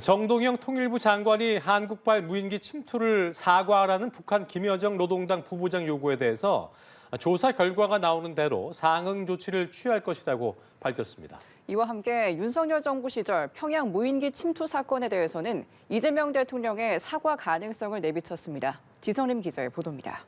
정동영 통일부 장관이 한국발 무인기 침투를 사과하라는 북한 김여정 노동당 부부장 요구에 대해서 조사 결과가 나오는 대로 상응 조치를 취할 것이라고 밝혔습니다. 이와 함께 윤석열 정부 시절 평양 무인기 침투 사건에 대해서는 이재명 대통령의 사과 가능성을 내비쳤습니다. 지성림 기자의 보도입니다.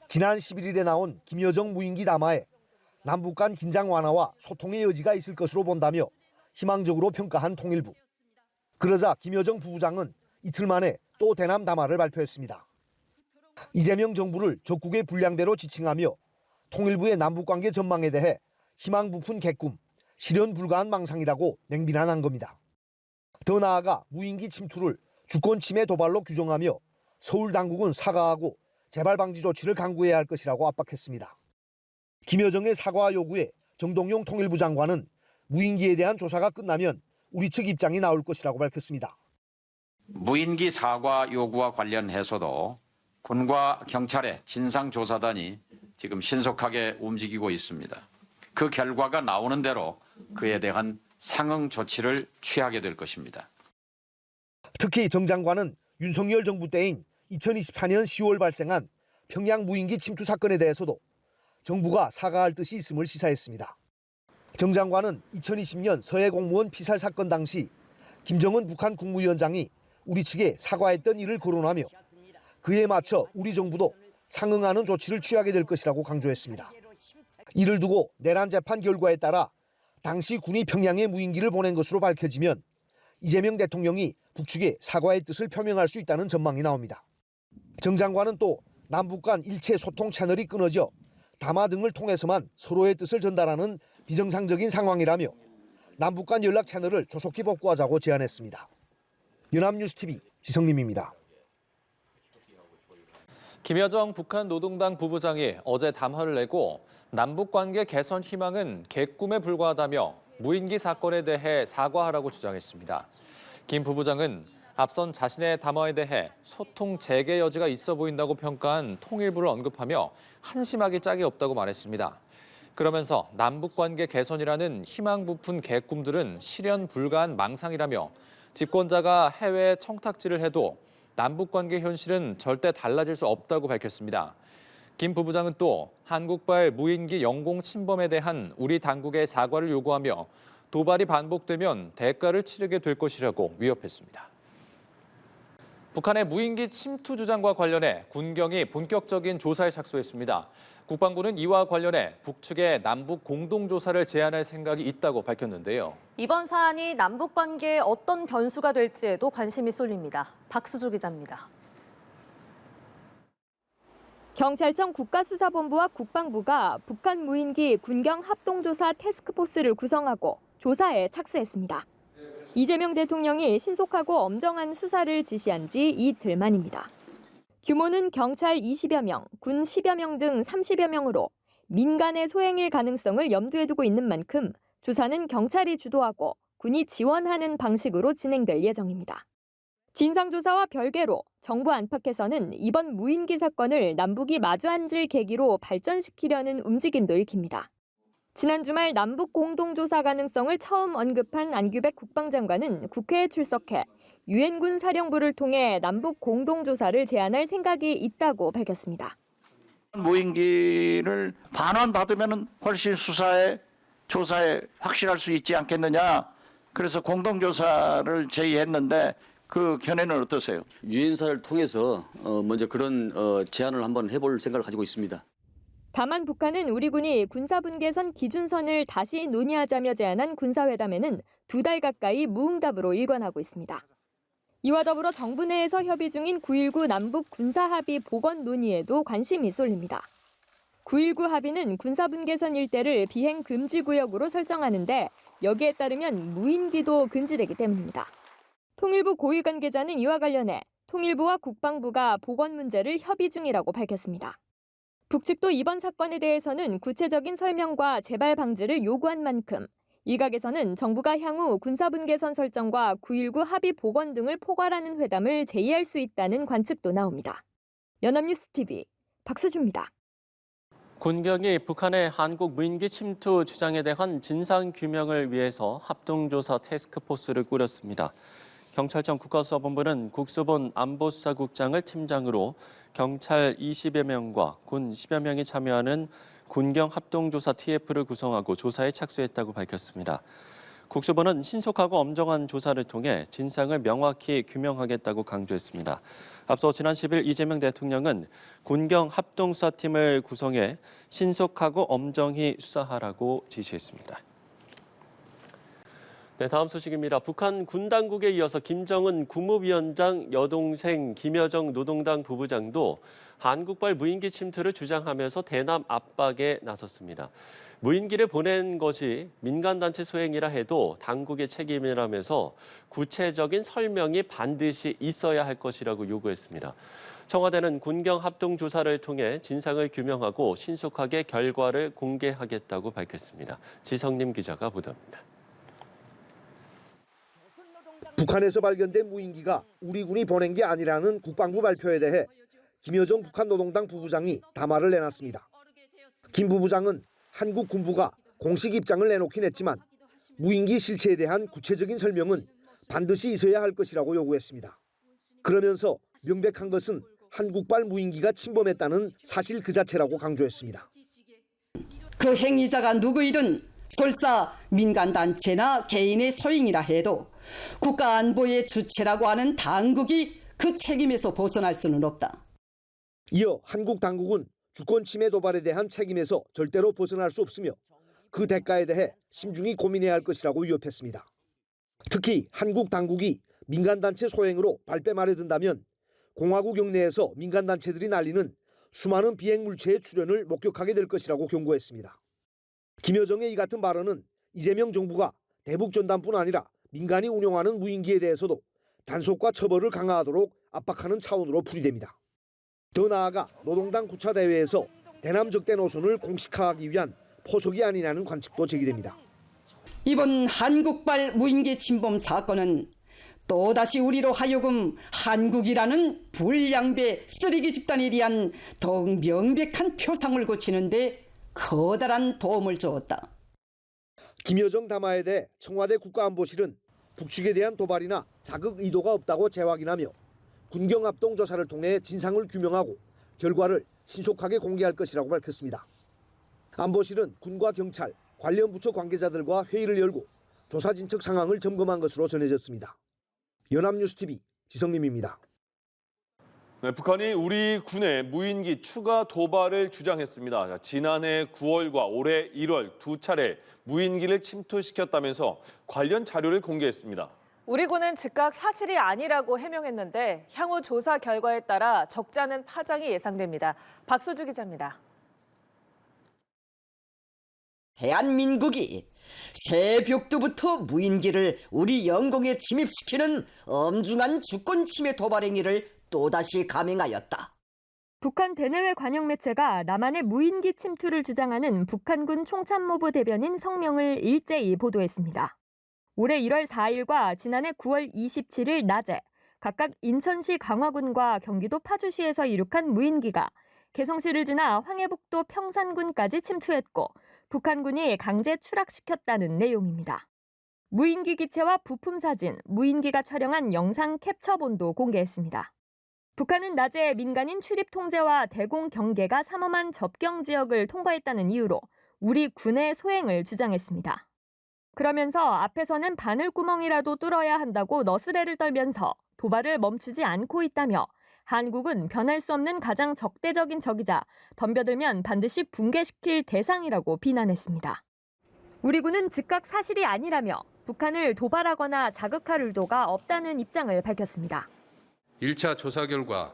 지난 11일에 나온 김여정 무인기 담화에 남북 간 긴장 완화와 소통의 여지가 있을 것으로 본다며 희망적으로 평가한 통일부. 그러자 김여정 부부장은 이틀 만에 또 대남 담화를 발표했습니다. 이재명 정부를 적국의 불량배로 지칭하며 통일부의 남북관계 전망에 대해 희망 부푼 개꿈, 실현 불가한 망상이라고 맹비난한 겁니다. 더 나아가 무인기 침투를 주권 침해 도발로 규정하며 서울 당국은 사과하고 재발 방지 조치를 강구해야 할 것이라고 압박했습니다. 김여정의 사과 요구에 정동영 통일부 장관은 무인기에 대한 조사가 끝나면 우리 측 입장이 나올 것이라고 밝혔습니다. 무인기 사과 요구와 관련해서도 군과 경찰의 진상조사단이 지금 신속하게 움직이고 있습니다. 그 결과가 나오는 대로 그에 대한 상응 조치를 취하게 될 것입니다. 특히 정 장관은 윤석열 정부 때인 2024년 10월 발생한 평양 무인기 침투 사건에 대해서도 정부가 사과할 뜻이 있음을 시사했습니다. 정 장관은 2020년 서해 공무원 피살 사건 당시 김정은 북한 국무위원장이 우리 측에 사과했던 일을 거론하며 그에 맞춰 우리 정부도 상응하는 조치를 취하게 될 것이라고 강조했습니다. 이를 두고 내란 재판 결과에 따라 당시 군이 평양에 무인기를 보낸 것으로 밝혀지면 이재명 대통령이 북측에 사과의 뜻을 표명할 수 있다는 전망이 나옵니다. 정 장관은 또 남북 간 일체 소통 채널이 끊어져 담화 등을 통해서만 서로의 뜻을 전달하는 비정상적인 상황이라며 남북 간 연락 채널을 조속히 복구하자고 제안했습니다. 연합뉴스TV 지성림입니다. 김여정 북한 노동당 부부장이 어제 담화를 내고 남북관계 개선 희망은 개꿈에 불과하다며 무인기 사건에 대해 사과하라고 주장했습니다. 김 부부장은 앞선 자신의 담화에 대해 소통 재개 여지가 있어 보인다고 평가한 통일부를 언급하며 한심하기 짝이 없다고 말했습니다. 그러면서 남북관계 개선이라는 희망 부푼 개꿈들은 실현 불가한 망상이라며 집권자가 해외에 청탁지를 해도 남북관계 현실은 절대 달라질 수 없다고 밝혔습니다. 김 부부장은 또 한국발 무인기 영공 침범에 대한 우리 당국의 사과를 요구하며 도발이 반복되면 대가를 치르게 될 것이라고 위협했습니다. 북한의 무인기 침투 주장과 관련해 군경이 본격적인 조사에 착수했습니다. 국방부는 이와 관련해 북측에 남북 공동조사를 제안할 생각이 있다고 밝혔는데요. 이번 사안이 남북 관계에 어떤 변수가 될지에도 관심이 쏠립니다. 박수주 기자입니다. 경찰청 국가수사본부와 국방부가 북한 무인기 군경 합동조사 태스크포스를 구성하고 조사에 착수했습니다. 이재명 대통령이 신속하고 엄정한 수사를 지시한 지 이틀 만입니다. 규모는 경찰 20여 명, 군 10여 명 등 30여 명으로 민간의 소행일 가능성을 염두에 두고 있는 만큼 조사는 경찰이 주도하고 군이 지원하는 방식으로 진행될 예정입니다. 진상조사와 별개로 정부 안팎에서는 이번 무인기 사건을 남북이 마주 앉을 계기로 발전시키려는 움직임도 읽힙니다. 지난 주말 남북 공동조사 가능성을 처음 언급한 안규백 국방장관은 국회에 출석해 유엔군 사령부를 통해 남북 공동조사를 제안할 생각이 있다고 밝혔습니다. 무인기를 반환받으면 훨씬 수사에 조사에 확실할 수 있지 않겠느냐. 그래서 공동조사를 제의했는데 그 견해는 어떠세요? 유엔사를 통해서 먼저 그런 제안을 한번 해볼 생각을 가지고 있습니다. 다만 북한은 우리 군이 군사분계선 기준선을 다시 논의하자며 제안한 군사회담에는 2달 가까이 무응답으로 일관하고 있습니다. 이와 더불어 정부 내에서 협의 중인 9.19 남북 군사합의 복원 논의에도 관심이 쏠립니다. 9.19 합의는 군사분계선 일대를 비행 금지 구역으로 설정하는데 여기에 따르면 무인기도 금지되기 때문입니다. 통일부 고위 관계자는 이와 관련해 통일부와 국방부가 복원 문제를 협의 중이라고 밝혔습니다. 북측도 이번 사건에 대해서는 구체적인 설명과 재발 방지를 요구한 만큼 일각에서는 정부가 향후 군사분계선 설정과 9.19 합의 복원 등을 포괄하는 회담을 제의할 수 있다는 관측도 나옵니다. 연합뉴스TV 박수주입니다. 군경이 북한의 한국 무인기 침투 주장에 대한 진상 규명을 위해서 합동조사 태스크포스를 꾸렸습니다. 경찰청 국가수사본부는 국수본 안보수사국장을 팀장으로 경찰 20여 명과 군 10여 명이 참여하는 군경 합동조사 TF를 구성하고 조사에 착수했다고 밝혔습니다. 국수본은 신속하고 엄정한 조사를 통해 진상을 명확히 규명하겠다고 강조했습니다. 앞서 지난 10일 이재명 대통령은 군경 합동수사팀을 구성해 신속하고 엄정히 수사하라고 지시했습니다. 네, 다음 소식입니다. 북한 군 당국에 이어서 김정은 국무위원장 여동생 김여정 노동당 부부장도 한국발 무인기 침투를 주장하면서 대남 압박에 나섰습니다. 무인기를 보낸 것이 민간단체 소행이라 해도 당국의 책임이라면서 구체적인 설명이 반드시 있어야 할 것이라고 요구했습니다. 청와대는 군경 합동조사를 통해 진상을 규명하고 신속하게 결과를 공개하겠다고 밝혔습니다. 지성림 기자가 보도합니다. 북한에서 발견된 무인기가 우리 군이 보낸 게 아니라는 국방부 발표에 대해 김여정 북한 노동당 부부장이 담화를 내놨습니다. 김 부부장은 한국 군부가 공식 입장을 내놓긴 했지만 무인기 실체에 대한 구체적인 설명은 반드시 있어야 할 것이라고 요구했습니다. 그러면서 명백한 것은 한국발 무인기가 침범했다는 사실 그 자체라고 강조했습니다. 그 행위자가 누구이든 설사 민간단체나 개인의 소행이라 해도 국가안보의 주체라고 하는 당국이 그 책임에서 벗어날 수는 없다. 이어 한국 당국은 주권 침해 도발에 대한 책임에서 절대로 벗어날 수 없으며 그 대가에 대해 심중히 고민해야 할 것이라고 위협했습니다. 특히 한국 당국이 민간단체 소행으로 발뺌하려 든다면 공화국 내에서 민간단체들이 날리는 수많은 비행물체의 출현을 목격하게 될 것이라고 경고했습니다. 김여정의 이 같은 발언은 이재명 정부가 대북전단뿐 아니라 민간이 운용하는 무인기에 대해서도 단속과 처벌을 강화하도록 압박하는 차원으로 풀이됩니다. 더 나아가 노동당 9차 대회에서 대남 적대 노선을 공식화하기 위한 포석이 아니냐는 관측도 제기됩니다. 이번 한국발 무인기 침범 사건은 또다시 우리로 하여금 한국이라는 불량배 쓰레기 집단에 대한 더욱 명백한 표상을 고치는 데 커다란 도움을 주었다. 김여정 담화에 대해 청와대 국가안보실은 북측에 대한 도발이나 자극 의도가 없다고 재확인하며 군경 합동 조사를 통해 진상을 규명하고 결과를 신속하게 공개할 것이라고 밝혔습니다. 안보실은 군과 경찰, 관련 부처 관계자들과 회의를 열고 조사 진척 상황을 점검한 것으로 전해졌습니다. 연합뉴스TV 지성림입니다. 네, 북한이 우리 군의 무인기 추가 도발을 주장했습니다. 지난해 9월과 올해 1월 두 차례 무인기를 침투시켰다면서 관련 자료를 공개했습니다. 우리 군은 즉각 사실이 아니라고 해명했는데 향후 조사 결과에 따라 적잖은 파장이 예상됩니다. 박소주 기자입니다. 대한민국이 새벽부터 무인기를 우리 영공에 침입시키는 엄중한 주권 침해 도발 행위를 또다시 감행하였다. 북한 대내외 관영 매체가 남한의 무인기 침투를 주장하는 북한군 총참모부 대변인 성명을 일제히 보도했습니다. 올해 1월 4일과 지난해 9월 27일 낮에 각각 인천시 강화군과 경기도 파주시에서 이륙한 무인기가 개성시를 지나 황해북도 평산군까지 침투했고 북한군이 강제 추락시켰다는 내용입니다. 무인기 기체와 부품 사진, 무인기가 촬영한 영상 캡처본도 공개했습니다. 북한은 낮에 민간인 출입 통제와 대공 경계가 삼엄한 접경 지역을 통과했다는 이유로 우리 군의 소행을 주장했습니다. 그러면서 앞에서는 바늘구멍이라도 뚫어야 한다고 너스레를 떨면서 도발을 멈추지 않고 있다며 한국은 변할 수 없는 가장 적대적인 적이자 덤벼들면 반드시 붕괴시킬 대상이라고 비난했습니다. 우리 군은 즉각 사실이 아니라며 북한을 도발하거나 자극할 의도가 없다는 입장을 밝혔습니다. 1차 조사 결과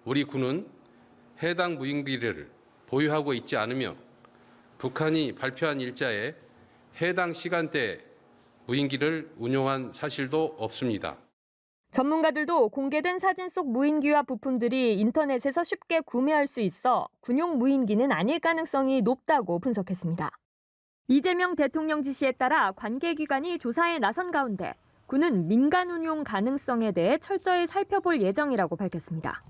우리 군은 해당 무인기를 보유하고 있지 않으며 북한이 발표한 일자에 해당 시간대에 무인기를 운용한 사실도 없습니다. 전문가들도 공개된 사진 속 무인기와 부품들이 인터넷에서 쉽게 구매할 수 있어 군용 무인기는 아닐 가능성이 높다고 분석했습니다. 이재명 대통령 지시에 따라 관계기관이 조사에 나선 가운데 군은 민간 운용 가능성에 대해 철저히 살펴볼 예정이라고 밝혔습니다.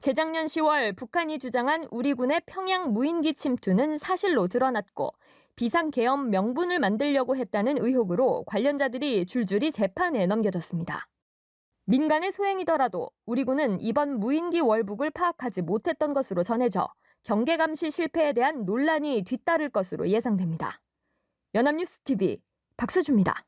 재작년 10월 북한이 주장한 우리 군의 평양 무인기 침투는 사실로 드러났고 비상계엄 명분을 만들려고 했다는 의혹으로 관련자들이 줄줄이 재판에 넘겨졌습니다. 민간의 소행이더라도 우리 군은 이번 무인기 월북을 파악하지 못했던 것으로 전해져 경계 감시 실패에 대한 논란이 뒤따를 것으로 예상됩니다. 연합뉴스 TV 박수주입니다.